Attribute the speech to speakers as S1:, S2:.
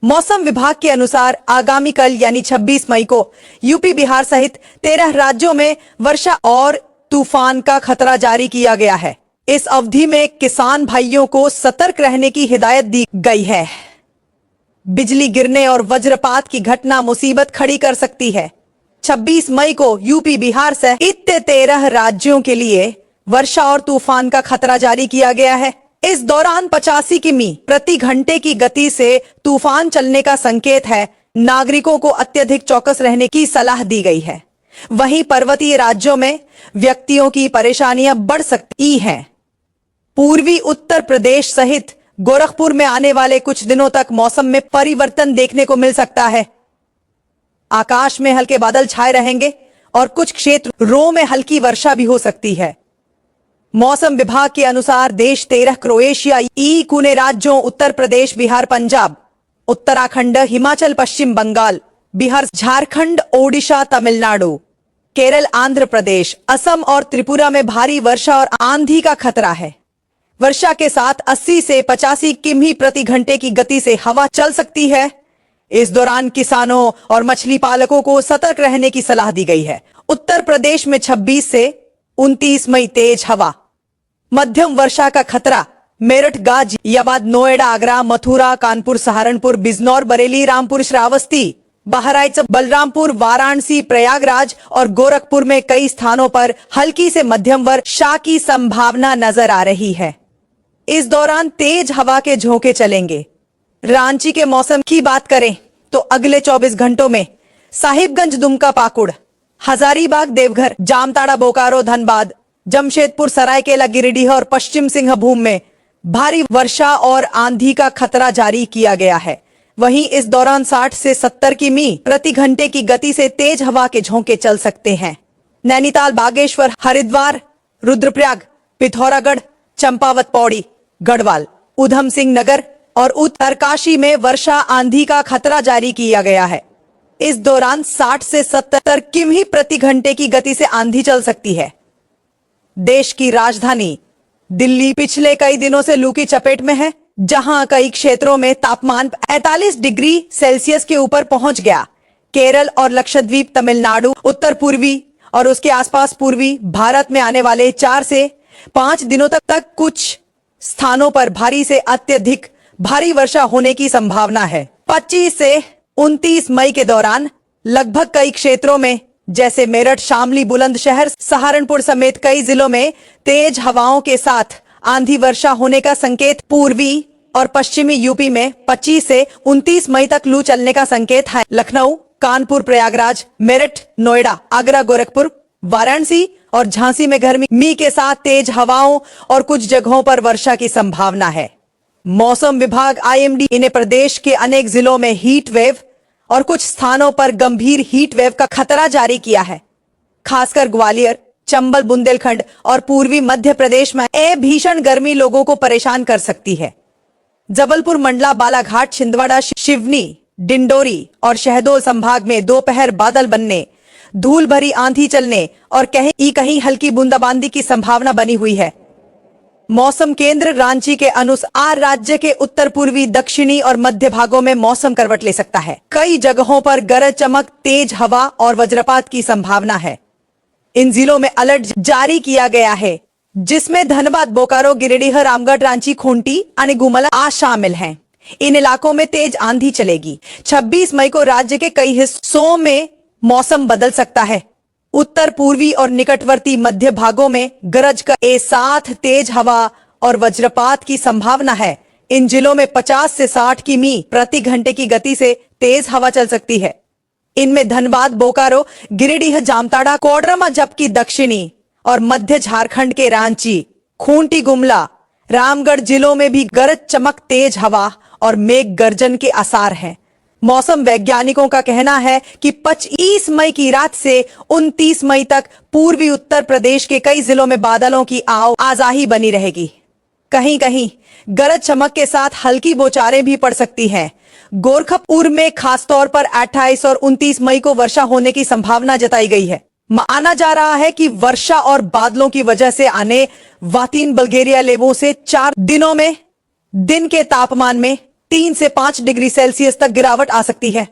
S1: मौसम विभाग के अनुसार आगामी कल यानी 26 मई को यूपी बिहार सहित 13 राज्यों में वर्षा और तूफान का खतरा जारी किया गया है। इस अवधि में किसान भाइयों को सतर्क रहने की हिदायत दी गई है। बिजली गिरने और वज्रपात की घटना मुसीबत खड़ी कर सकती है। 26 मई को यूपी बिहार सहित 13 राज्यों के लिए वर्षा और तूफान का खतरा जारी किया गया है। इस दौरान 85 किमी प्रति घंटे की गति से तूफान चलने का संकेत है। नागरिकों को अत्यधिक चौकस रहने की सलाह दी गई है। वहीं पर्वतीय राज्यों में व्यक्तियों की परेशानियां बढ़ सकती हैं। पूर्वी उत्तर प्रदेश सहित गोरखपुर में आने वाले कुछ दिनों तक मौसम में परिवर्तन देखने को मिल सकता है। आकाश में हल्के बादल छाए रहेंगे और कुछ क्षेत्रों में हल्की वर्षा भी हो सकती है। मौसम विभाग के अनुसार देश 13 क्रोएशिया कुने राज्यों उत्तर प्रदेश, बिहार, पंजाब, उत्तराखंड, हिमाचल, पश्चिम बंगाल, बिहार, झारखंड, ओडिशा, तमिलनाडु, केरल, आंध्र प्रदेश, असम और त्रिपुरा में भारी वर्षा और आंधी का खतरा है। वर्षा के साथ 80 से 85 किमी प्रति घंटे की गति से हवा चल सकती है। इस दौरान किसानों और मछली पालकों को सतर्क रहने की सलाह दी गई है। उत्तर प्रदेश में 26 से 29 मई तेज हवा, मध्यम वर्षा का खतरा। मेरठ, गाजियाबाद, नोएडा, आगरा, मथुरा, कानपुर, सहारनपुर, बिजनौर, बरेली, रामपुर, श्रावस्ती, बहराइच, बलरामपुर, वाराणसी, प्रयागराज और गोरखपुर में कई स्थानों पर हल्की से मध्यम वर्षा की संभावना नजर आ रही है। इस दौरान तेज हवा के झोंके चलेंगे। रांची के मौसम की बात करें तो अगले 24 घंटों में साहिबगंज, दुमका, पाकुड़, हजारीबाग, देवघर, जामताड़ा, बोकारो, धनबाद, जमशेदपुर, सरायकेला, गिरिडीह और पश्चिम सिंहभूम में भारी वर्षा और आंधी का खतरा जारी किया गया है। वहीं इस दौरान 60 से 70 किमी प्रति घंटे की गति से तेज हवा के झोंके चल सकते हैं। नैनीताल, बागेश्वर, हरिद्वार, रुद्रप्रयाग, पिथौरागढ़, चंपावत, पौड़ी, गढ़वाल, उधम सिंह नगर और उत्तरकाशी में वर्षा आंधी का खतरा जारी किया गया है। इस दौरान 60 से 70 किमी प्रति घंटे की गति से आंधी चल सकती है। देश की राजधानी दिल्ली पिछले कई दिनों से लू की चपेट में है, जहां कई क्षेत्रों में तापमान 45 डिग्री सेल्सियस के ऊपर पहुंच गया। केरल और लक्षद्वीप, तमिलनाडु, उत्तर पूर्वी और उसके आसपास पूर्वी भारत में आने वाले 4 से 5 दिनों तक कुछ स्थानों पर भारी से अत्यधिक भारी वर्षा होने की संभावना है। 25 से 29 मई के दौरान लगभग कई क्षेत्रों में जैसे मेरठ, शामली, बुलंदशहर, सहारनपुर समेत कई जिलों में तेज हवाओं के साथ आंधी वर्षा होने का संकेत। पूर्वी और पश्चिमी यूपी में 25 से 29 मई तक लू चलने का संकेत है। लखनऊ, कानपुर, प्रयागराज, मेरठ, नोएडा, आगरा, गोरखपुर, वाराणसी और झांसी में गर्मी के साथ तेज हवाओं और कुछ जगहों पर वर्षा की संभावना है। मौसम विभाग IMD ने प्रदेश के अनेक जिलों में हीट वेव और कुछ स्थानों पर गंभीर हीट वेव का खतरा जारी किया है। खासकर ग्वालियर, चंबल, बुंदेलखंड और पूर्वी मध्य प्रदेश में भीषण गर्मी लोगों को परेशान कर सकती है। जबलपुर, मंडला, बालाघाट, छिंदवाड़ा, सिवनी, डिंडोरी और शहडोल संभाग में दोपहर बादल बनने, धूल भरी आंधी चलने और कहीं हल्की बूंदाबांदी की संभावना बनी हुई है। मौसम केंद्र रांची के अनुसार राज्य के उत्तर पूर्वी, दक्षिणी और मध्य भागों में मौसम करवट ले सकता है। कई जगहों पर गरज चमक, तेज हवा और वज्रपात की संभावना है। इन जिलों में अलर्ट जारी किया गया है, जिसमें धनबाद, बोकारो, गिरिडीह, रामगढ़, रांची, खूंटी, गुमला शामिल हैं। इन इलाकों में तेज आंधी चलेगी। 26 मई को राज्य के कई हिस्सों में मौसम बदल सकता है। उत्तर पूर्वी और निकटवर्ती मध्य भागों में गरज के साथ तेज हवा और वज्रपात की संभावना है। इन जिलों में 50 से 60 किमी प्रति घंटे की गति से तेज हवा चल सकती है। इनमें धनबाद, बोकारो, गिरिडीह, जामताड़ा, कोडरमा, जबकि दक्षिणी और मध्य झारखंड के रांची, खूंटी, गुमला, रामगढ़ जिलों में भी गरज चमक, तेज हवा और मेघ गर्जन के आसार हैं। मौसम वैज्ञानिकों का कहना है कि 25 मई की रात से 29 मई तक पूर्वी उत्तर प्रदेश के कई जिलों में बादलों की आवाजाही बनी रहेगी। कहीं कहीं गरज चमक के साथ हल्की बौछारें भी पड़ सकती हैं। गोरखपुर में खासतौर पर 28 और 29 मई को वर्षा होने की संभावना जताई गई है। माना जा रहा है कि वर्षा और बादलों की वजह से आने वातीन बल्गेरिया लेवों से 4 दिनों में दिन के तापमान में 3 से 5 डिग्री सेल्सियस तक गिरावट आ सकती है।